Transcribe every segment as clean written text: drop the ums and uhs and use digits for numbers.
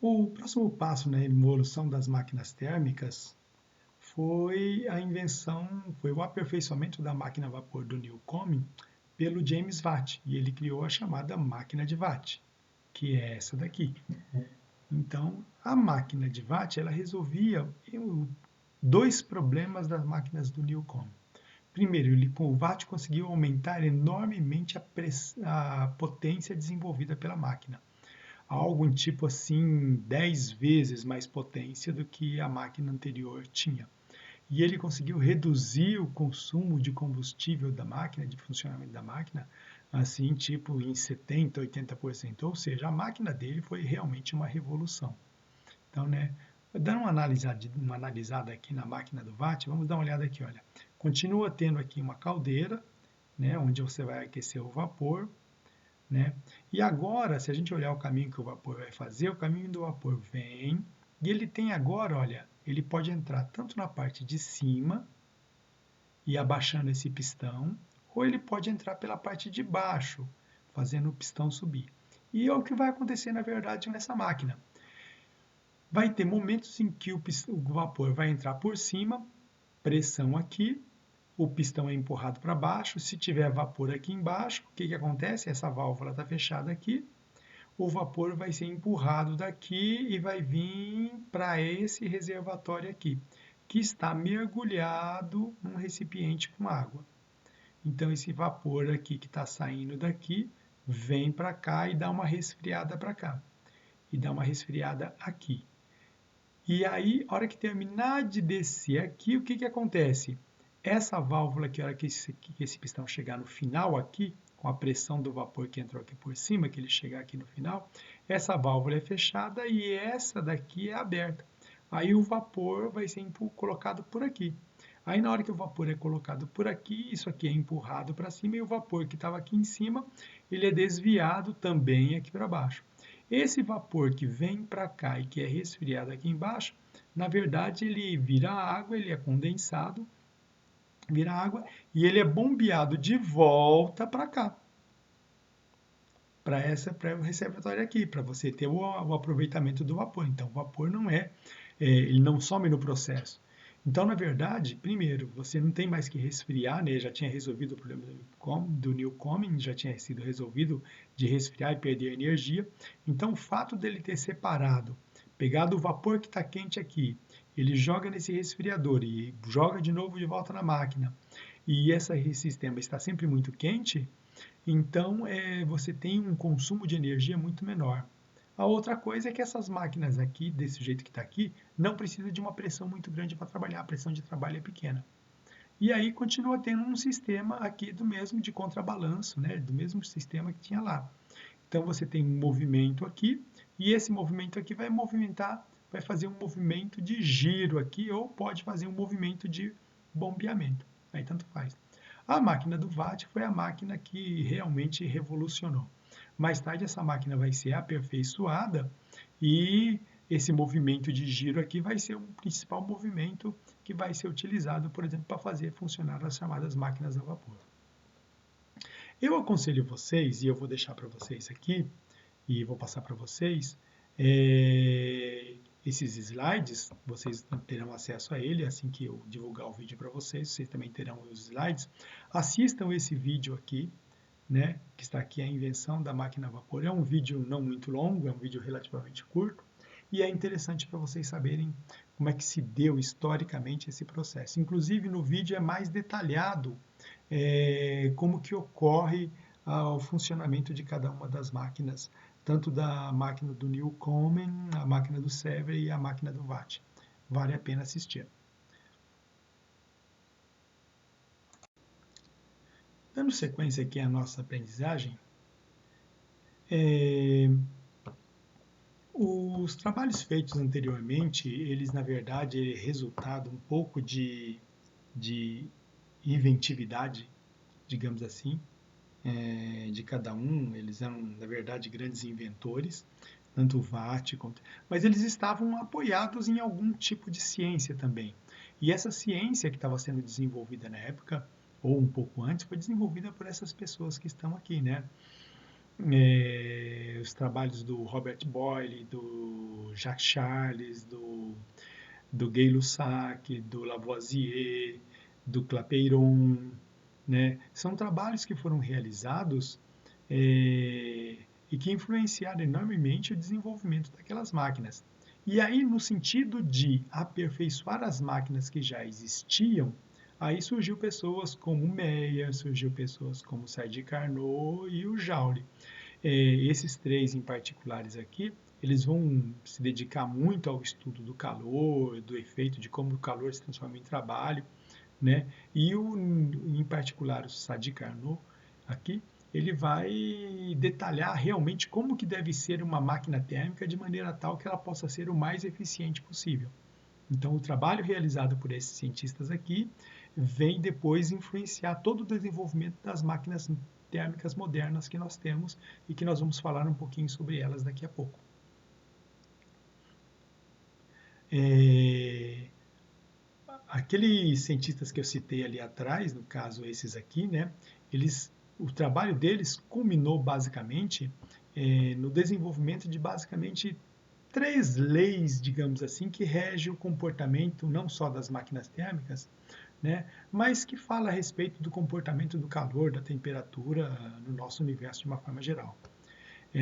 O próximo passo na evolução das máquinas térmicas foi foi o aperfeiçoamento da máquina a vapor do Newcomen pelo James Watt, e ele criou a chamada máquina de Watt, que é essa daqui. Então, a máquina de Watt, ela resolvia dois problemas das máquinas do Newcomen. Primeiro, ele com o Watt conseguiu aumentar enormemente a potência desenvolvida pela máquina. Algo tipo assim, 10 vezes mais potência do que a máquina anterior tinha. E ele conseguiu reduzir o consumo de combustível da máquina, de funcionamento da máquina, assim, tipo em 70%, 80%. Ou seja, a máquina dele foi realmente uma revolução. Então, né, dando uma analisada aqui na máquina do Watt, vamos dar uma olhada aqui, olha. Continua tendo aqui uma caldeira, né, onde você vai aquecer o vapor, né? E agora, se a gente olhar o caminho que o vapor vai fazer, o caminho do vapor vem, e ele tem agora, olha, ele pode entrar tanto na parte de cima, e abaixando esse pistão, ou ele pode entrar pela parte de baixo, fazendo o pistão subir. E é o que vai acontecer, na verdade, nessa máquina. Vai ter momentos em que o vapor vai entrar por cima, pressão aqui, o pistão é empurrado para baixo. Se tiver vapor aqui embaixo, o que, que acontece? Essa válvula está fechada aqui, o vapor vai ser empurrado daqui e vai vir para esse reservatório aqui, que está mergulhado num recipiente com água. Então, esse vapor aqui que está saindo daqui, vem para cá e dá uma resfriada para cá. E dá uma resfriada aqui. E aí, a hora que terminar de descer aqui, o que, que acontece? Essa válvula aqui, a hora que esse pistão chegar no final aqui, com a pressão do vapor que entrou aqui por cima, que ele chegar aqui no final, essa válvula é fechada e essa daqui é aberta. Aí o vapor vai ser colocado por aqui. Aí na hora que o vapor é colocado por aqui, isso aqui é empurrado para cima e o vapor que estava aqui em cima, ele é desviado também aqui para baixo. Esse vapor que vem para cá e que é resfriado aqui embaixo, na verdade ele vira água, ele é condensado, vira água e ele é bombeado de volta para cá, para o reservatório aqui, para você ter o aproveitamento do vapor. Então, o vapor não ele não some no processo. Então, na verdade, primeiro, você não tem mais que resfriar, né? Já tinha resolvido o problema do Newcomen, já tinha sido resolvido de resfriar e perder energia. Então, o fato dele ter separado, pegado o vapor que está quente aqui, ele joga nesse resfriador e joga de novo de volta na máquina, e esse sistema está sempre muito quente, então você tem um consumo de energia muito menor. A outra coisa é que essas máquinas aqui, desse jeito que está aqui, não precisam de uma pressão muito grande para trabalhar, a pressão de trabalho é pequena. E aí continua tendo um sistema aqui do mesmo de contrabalanço, né, do mesmo sistema que tinha lá. Então você tem um movimento aqui, e esse movimento aqui vai movimentar, vai fazer um movimento de giro aqui, ou pode fazer um movimento de bombeamento. Aí tanto faz. A máquina do Watt foi a máquina que realmente revolucionou. Mais tarde essa máquina vai ser aperfeiçoada e esse movimento de giro aqui vai ser o principal movimento que vai ser utilizado, por exemplo, para fazer funcionar as chamadas máquinas a vapor. Eu aconselho vocês, e eu vou deixar para vocês aqui, e vou passar para vocês, esses slides, vocês terão acesso a ele assim que eu divulgar o vídeo para vocês, vocês também terão os slides. Assistam esse vídeo aqui, né, que está aqui, a invenção da máquina a vapor. É um vídeo não muito longo, é um vídeo relativamente curto, e é interessante para vocês saberem como é que se deu historicamente esse processo. Inclusive, no vídeo é mais detalhado como que ocorre o funcionamento de cada uma das máquinas, tanto da máquina do Newcomen, a máquina do Severi e a máquina do Watt. Vale a pena assistir. Dando sequência aqui à nossa aprendizagem, os trabalhos feitos anteriormente, eles na verdade é resultado um pouco de inventividade, digamos assim, de cada um. Eles eram na verdade grandes inventores, tanto o Watt quanto, mas eles estavam apoiados em algum tipo de ciência também. E essa ciência que estava sendo desenvolvida na época, ou um pouco antes, foi desenvolvida por essas pessoas que estão aqui, né? Os trabalhos do Robert Boyle, do Jacques Charles, do Gay-Lussac, do Lavoisier, do Clapeyron, né? São trabalhos que foram realizados e que influenciaram enormemente o desenvolvimento daquelas máquinas. E aí, no sentido de aperfeiçoar as máquinas que já existiam, aí surgiu pessoas como Meyer, surgiu pessoas como Sadi Carnot e o Joule. Esses três em particulares aqui, eles vão se dedicar muito ao estudo do calor, do efeito de como o calor se transforma em trabalho, né? E em particular o Sadi Carnot aqui, ele vai detalhar realmente como que deve ser uma máquina térmica de maneira tal que ela possa ser o mais eficiente possível. Então, o trabalho realizado por esses cientistas aqui vem depois influenciar todo o desenvolvimento das máquinas térmicas modernas que nós temos e que nós vamos falar um pouquinho sobre elas daqui a pouco. Aqueles cientistas que eu citei ali atrás, no caso esses aqui, né, o trabalho deles culminou basicamente no desenvolvimento de basicamente três leis, digamos assim, que regem o comportamento não só das máquinas térmicas, né, mas que fala a respeito do comportamento do calor, da temperatura no nosso universo de uma forma geral.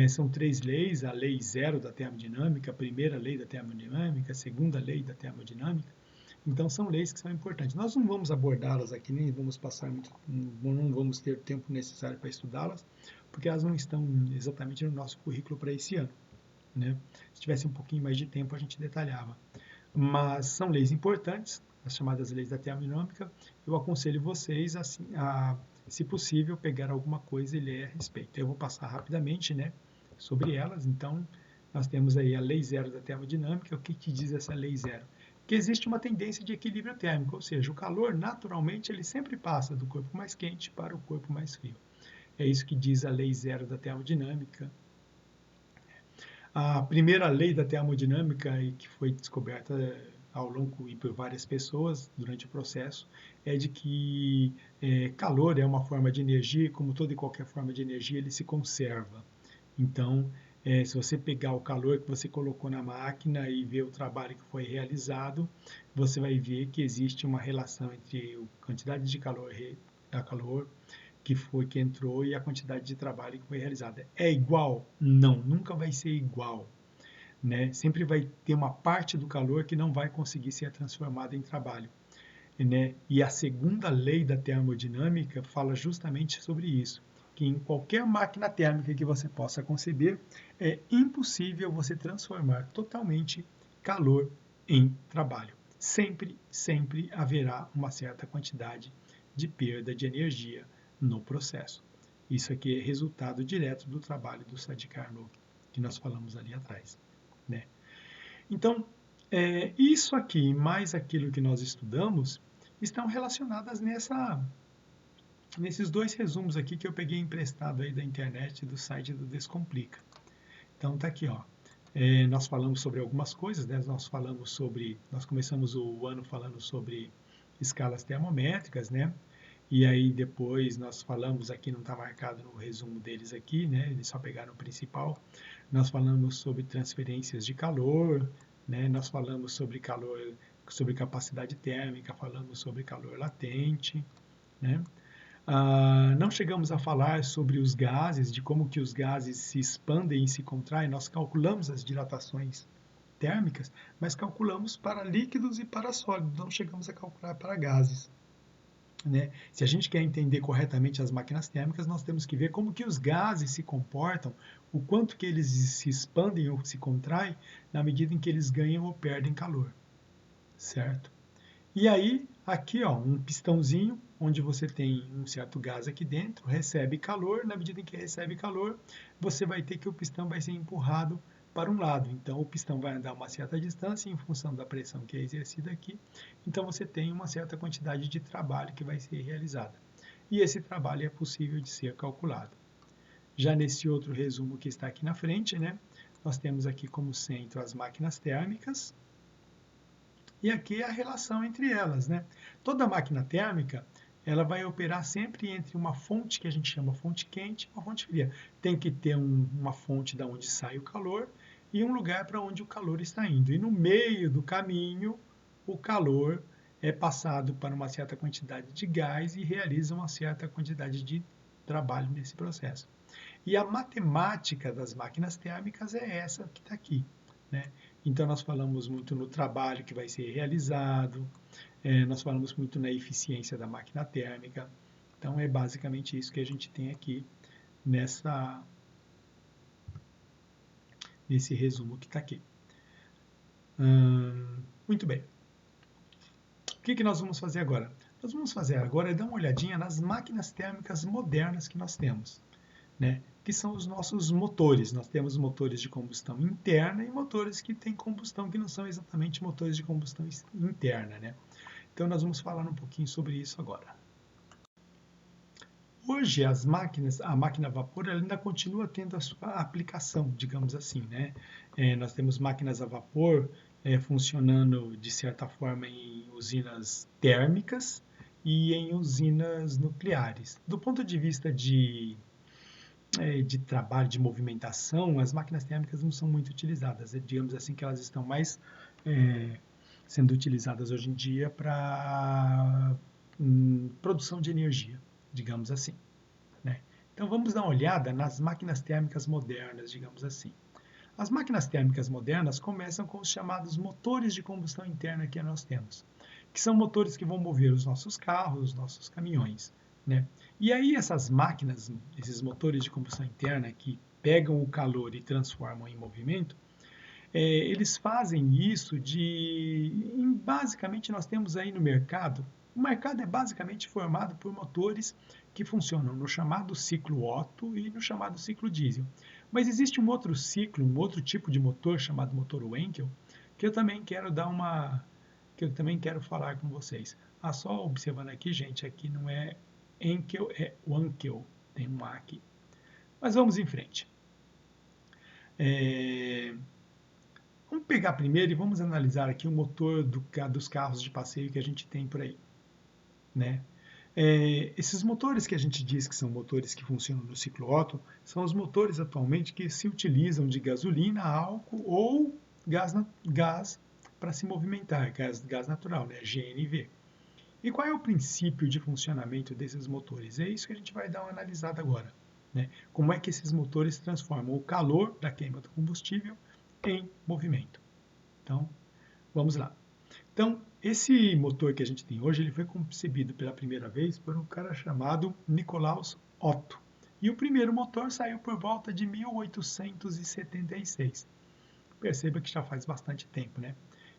São três leis: a lei zero da termodinâmica, a primeira lei da termodinâmica, a segunda lei da termodinâmica. Então, são leis que são importantes. Nós não vamos abordá-las aqui, nem vamos passar muito, não vamos ter o tempo necessário para estudá-las, porque elas não estão exatamente no nosso currículo para esse ano, né? Se tivesse um pouquinho mais de tempo, a gente detalhava. Mas são leis importantes, as chamadas leis da termodinâmica. Eu aconselho vocês, assim, se possível, pegar alguma coisa e ler a respeito. Eu vou passar rapidamente, né, sobre elas. Então, nós temos aí a lei zero da termodinâmica. O que diz essa lei zero? Que existe uma tendência de equilíbrio térmico, ou seja, o calor, naturalmente, ele sempre passa do corpo mais quente para o corpo mais frio. É isso que diz a lei zero da termodinâmica. A primeira lei da termodinâmica, que foi descoberta ao longo e por várias pessoas durante o processo, é de que calor é uma forma de energia e, como toda e qualquer forma de energia, ele se conserva. Então, se você pegar o calor que você colocou na máquina e ver o trabalho que foi realizado, você vai ver que existe uma relação entre a quantidade de calor que entrou e a quantidade de trabalho que foi realizada. É igual? Não, nunca vai ser igual, né? Sempre vai ter uma parte do calor que não vai conseguir ser transformada em trabalho, né? E a segunda lei da termodinâmica fala justamente sobre isso, que em qualquer máquina térmica que você possa conceber, é impossível você transformar totalmente calor em trabalho. Sempre, sempre haverá uma certa quantidade de perda de energia no processo. Isso aqui é resultado direto do trabalho do Sadi Carnot, que nós falamos ali atrás, né? Então, isso aqui mais aquilo que nós estudamos estão relacionadas nesses dois resumos aqui que eu peguei emprestado aí da internet, do site do Descomplica. Então tá aqui, ó. Nós falamos sobre algumas coisas, né? Nós começamos o ano falando sobre escalas termométricas, né? E aí depois nós falamos aqui, não está marcado no resumo deles aqui, né? Eles só pegaram o principal. Nós falamos sobre transferências de calor, né? Nós falamos sobre calor, sobre capacidade térmica, falamos sobre calor latente, né? Não chegamos a falar sobre os gases, de como que os gases se expandem e se contraem. Nós calculamos as dilatações térmicas, mas calculamos para líquidos e para sólidos, não chegamos a calcular para gases, né? Se a gente quer entender corretamente as máquinas térmicas, nós temos que ver como que os gases se comportam, o quanto que eles se expandem ou se contraem na medida em que eles ganham ou perdem calor, certo? E aí, aqui, ó, um pistãozinho, onde você tem um certo gás aqui dentro, recebe calor. Na medida em que recebe calor, você vai ter que o pistão vai ser empurrado para um lado. Então, o pistão vai andar uma certa distância em função da pressão que é exercida aqui. Então, você tem uma certa quantidade de trabalho que vai ser realizada. E esse trabalho é possível de ser calculado. Já nesse outro resumo que está aqui na frente, né, nós temos aqui como centro as máquinas térmicas, e aqui a relação entre elas, né? Toda máquina térmica, ela vai operar sempre entre uma fonte que a gente chama fonte quente e uma fonte fria. Tem que ter uma fonte da onde sai o calor e um lugar para onde o calor está indo. E no meio do caminho, o calor é passado para uma certa quantidade de gás e realiza uma certa quantidade de trabalho nesse processo. E a matemática das máquinas térmicas é essa que está aqui, né? Então, nós falamos muito no trabalho que vai ser realizado, nós falamos muito na eficiência da máquina térmica. Então, é basicamente isso que a gente tem aqui nesse resumo que está aqui. Muito bem. O que nós vamos fazer agora? Nós vamos fazer agora é dar uma olhadinha nas máquinas térmicas modernas que nós temos, né? Que são os nossos motores. Nós temos motores de combustão interna e motores que têm combustão que não são exatamente motores de combustão interna, né? Então, nós vamos falar um pouquinho sobre isso agora. Hoje, a máquina a vapor ela ainda continua tendo a sua aplicação, digamos assim, né? Nós temos máquinas a vapor funcionando, de certa forma, em usinas térmicas e em usinas nucleares. Do ponto de vista de trabalho, de movimentação, as máquinas térmicas não são muito utilizadas. Digamos assim que elas estão mais sendo utilizadas hoje em dia para produção de energia, digamos assim, né? Então vamos dar uma olhada nas máquinas térmicas modernas, digamos assim. As máquinas térmicas modernas começam com os chamados motores de combustão interna que nós temos, que são motores que vão mover os nossos carros, os nossos caminhões, né? E aí essas máquinas, esses motores de combustão interna que pegam o calor e transformam em movimento, eles fazem isso basicamente nós temos aí no mercado, o mercado é basicamente formado por motores que funcionam no chamado ciclo Otto e no chamado ciclo diesel. Mas existe um outro ciclo, um outro tipo de motor chamado motor Wankel, que eu também quero falar com vocês. Só observando aqui, gente, aqui não é Enkel, é Wankel, tem um A aqui. Mas vamos em frente. Vamos pegar primeiro e vamos analisar aqui o motor dos carros de passeio que a gente tem por aí, né? Esses motores que a gente diz que são motores que funcionam no ciclo Otto são os motores atualmente que se utilizam de gasolina, álcool ou gás para se movimentar, gás natural, né? GNV. E qual é o princípio de funcionamento desses motores? É isso que a gente vai dar uma analisada agora, né? Como é que esses motores transformam o calor da queima do combustível em movimento. Então, vamos lá. Então, esse motor que a gente tem hoje, ele foi concebido pela primeira vez por um cara chamado Nikolaus Otto. E o primeiro motor saiu por volta de 1876. Perceba que já faz bastante tempo, né?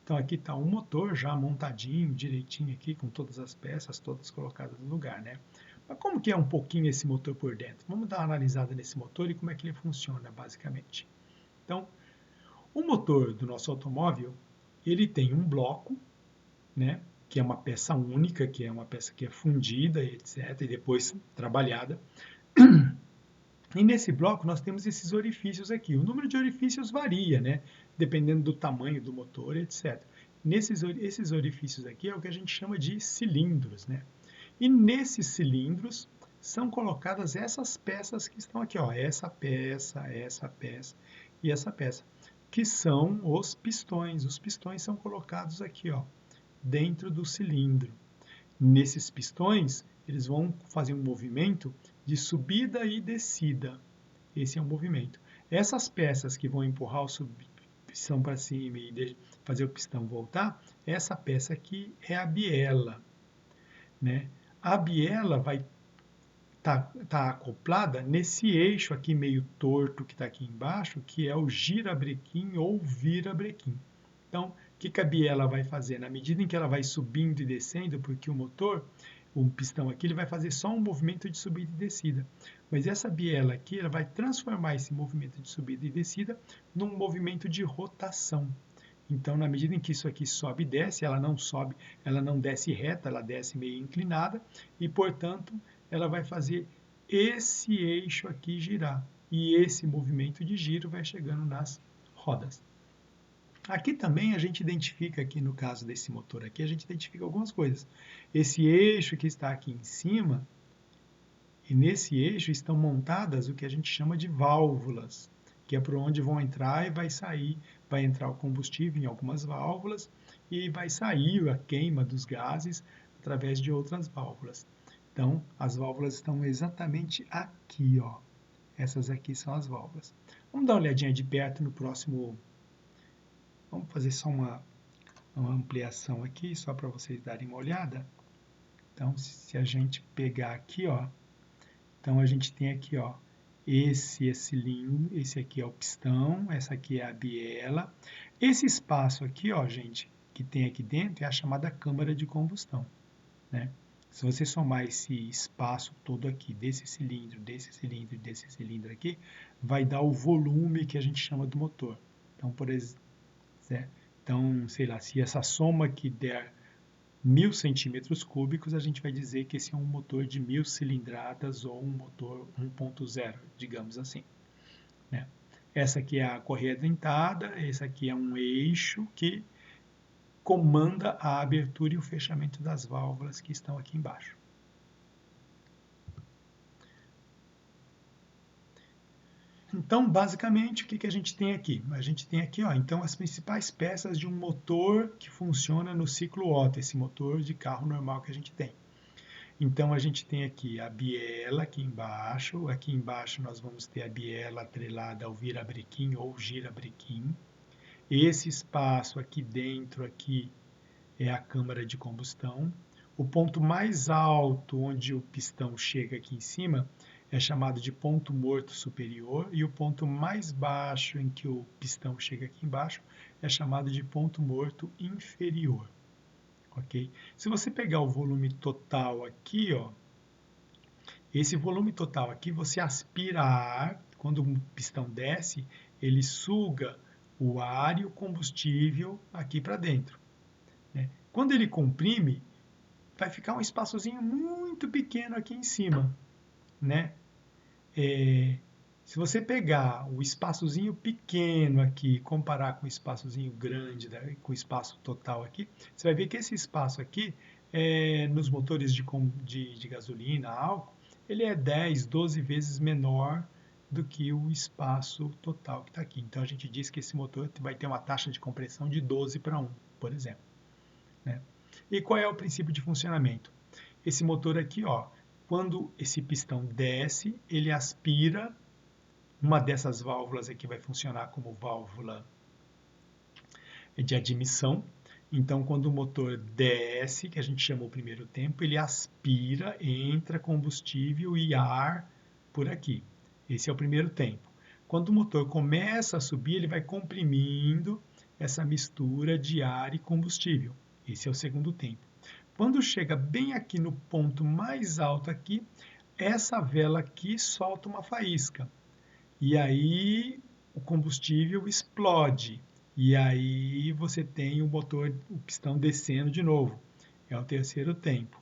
Então, aqui está um motor já montadinho, direitinho aqui, com todas as peças, todas colocadas no lugar, né? Mas como que é um pouquinho esse motor por dentro? Vamos dar uma analisada nesse motor e como é que ele funciona, basicamente. Então, o motor do nosso automóvel, ele tem um bloco, né, que é uma peça única, que é uma peça que é fundida, etc., e depois trabalhada. E nesse bloco nós temos esses orifícios aqui. O número de orifícios varia, né, dependendo do tamanho do motor, etc. Esses orifícios aqui é o que a gente chama de cilindros, né? E nesses cilindros são colocadas essas peças que estão aqui, ó, essa peça e essa peça, que são os pistões. Os pistões são colocados aqui, ó, dentro do cilindro. Nesses pistões, eles vão fazer um movimento de subida e descida. Esse é o movimento. Essas peças que vão empurrar o pistão para cima e fazer o pistão voltar, essa peça aqui é a biela, né? A biela vai tá acoplada nesse eixo aqui meio torto que está aqui embaixo, que é o girabrequim ou virabrequim. Então, o que a biela vai fazer? Na medida em que ela vai subindo e descendo, porque o pistão aqui, ele vai fazer só um movimento de subida e descida. Mas essa biela aqui, ela vai transformar esse movimento de subida e descida num movimento de rotação. Então, na medida em que isso aqui sobe e desce, ela não desce reta, ela desce meio inclinada e, portanto, ela vai fazer esse eixo aqui girar. E esse movimento de giro vai chegando nas rodas. Aqui também a gente identifica, aqui no caso desse motor aqui, a gente identifica algumas coisas. Esse eixo que está aqui em cima, e nesse eixo estão montadas o que a gente chama de válvulas. que é por onde vão entrar e vai sair, vai entrar o combustível em algumas válvulas e vai sair a queima dos gases através de outras válvulas. Então, as válvulas estão exatamente aqui, ó. Essas aqui são as válvulas. Vamos dar uma olhadinha de perto no próximo. Vamos fazer só uma ampliação aqui, só para vocês darem uma olhada. Então, se a gente pegar aqui, ó, então a gente tem aqui, ó, esse é cilindro, esse aqui é o pistão, essa aqui é a biela. Esse espaço aqui, ó, gente, que tem aqui dentro é a chamada câmara de combustão, né? Se você somar esse espaço todo aqui, desse cilindro, desse cilindro e desse cilindro aqui, vai dar o volume que a gente chama do motor. Então, por exemplo, então, sei lá, se essa soma aqui der 1000 centímetros cúbicos, a gente vai dizer que esse é um motor de 1000 cilindradas ou um motor 1.0, digamos assim, né? Essa aqui é a correia dentada, esse aqui é um eixo que comanda a abertura e o fechamento das válvulas que estão aqui embaixo. Então, basicamente, o que a gente tem aqui? A gente tem aqui, ó, então, as principais peças de um motor que funciona no ciclo Otto, esse motor de carro normal que a gente tem. Então, a gente tem aqui a biela aqui embaixo nós vamos ter a biela atrelada ao virabrequim ou girabrequim. Esse espaço aqui dentro aqui é a câmara de combustão. O ponto mais alto onde o pistão chega aqui em cima é chamado de ponto morto superior e o ponto mais baixo em que o pistão chega aqui embaixo é chamado de ponto morto inferior. Ok? Se você pegar o volume total aqui, ó, esse volume total aqui você aspira ar, quando o pistão desce, ele suga o ar e o combustível aqui para dentro, né? Quando ele comprime, vai ficar um espaçozinho muito pequeno aqui em cima, né? Se você pegar o espaçozinho pequeno aqui e comparar com o espaçozinho grande, né, com o espaço total aqui, você vai ver que esse espaço aqui, nos motores de gasolina, álcool, ele é 10, 12 vezes menor do que o espaço total que está aqui. Então, a gente diz que esse motor vai ter uma taxa de compressão de 12:1, por exemplo, né? E qual é o princípio de funcionamento? Esse motor aqui, ó, quando esse pistão desce, ele aspira, uma dessas válvulas aqui vai funcionar como válvula de admissão. Então, quando o motor desce, que a gente chama o primeiro tempo, ele aspira, entra combustível e ar por aqui. Esse é o primeiro tempo. Quando o motor começa a subir, ele vai comprimindo essa mistura de ar e combustível. Esse é o segundo tempo. Quando chega bem aqui no ponto mais alto aqui, essa vela aqui solta uma faísca. E aí o combustível explode. E aí você tem o motor, o pistão descendo de novo. É o terceiro tempo.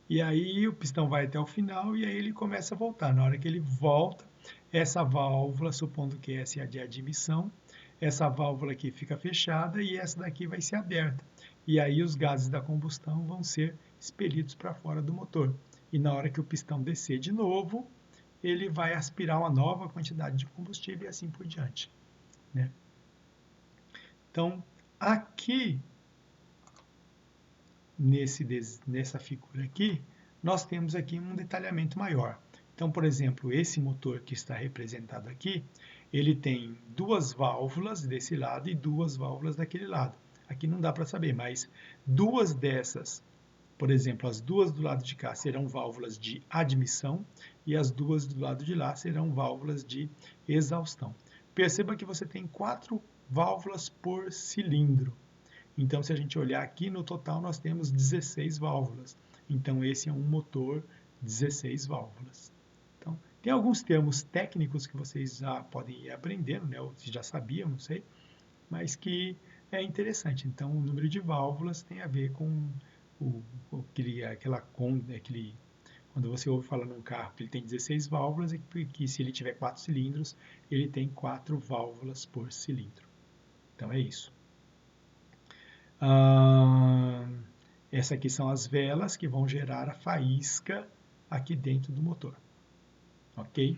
E aí o pistão vai até o final e aí ele começa a voltar. Na hora que ele volta, essa válvula, supondo que essa é a de admissão, essa válvula aqui fica fechada e essa daqui vai ser aberta. E aí os gases da combustão vão ser expelidos para fora do motor. E na hora que o pistão descer de novo, ele vai aspirar uma nova quantidade de combustível e assim por diante, né? Então, aqui, nessa figura aqui, nós temos aqui um detalhamento maior. Então, por exemplo, esse motor que está representado aqui, ele tem duas válvulas desse lado e duas válvulas daquele lado. Aqui não dá para saber, mas duas dessas, por exemplo, as duas do lado de cá serão válvulas de admissão e as duas do lado de lá serão válvulas de exaustão. Perceba que você tem 4 válvulas por cilindro. Então, se a gente olhar aqui, no total nós temos 16 válvulas. Então, esse é um motor 16 válvulas. Então, tem alguns termos técnicos que vocês já podem ir aprendendo, né? Ou já sabiam, não sei, mas que é interessante. Então, o número de válvulas tem a ver com quando você ouve falar num carro que ele tem 16 válvulas, e que se ele tiver 4 cilindros, ele tem 4 válvulas por cilindro. Então é isso. Essas aqui são as velas que vão gerar a faísca aqui dentro do motor. Ok?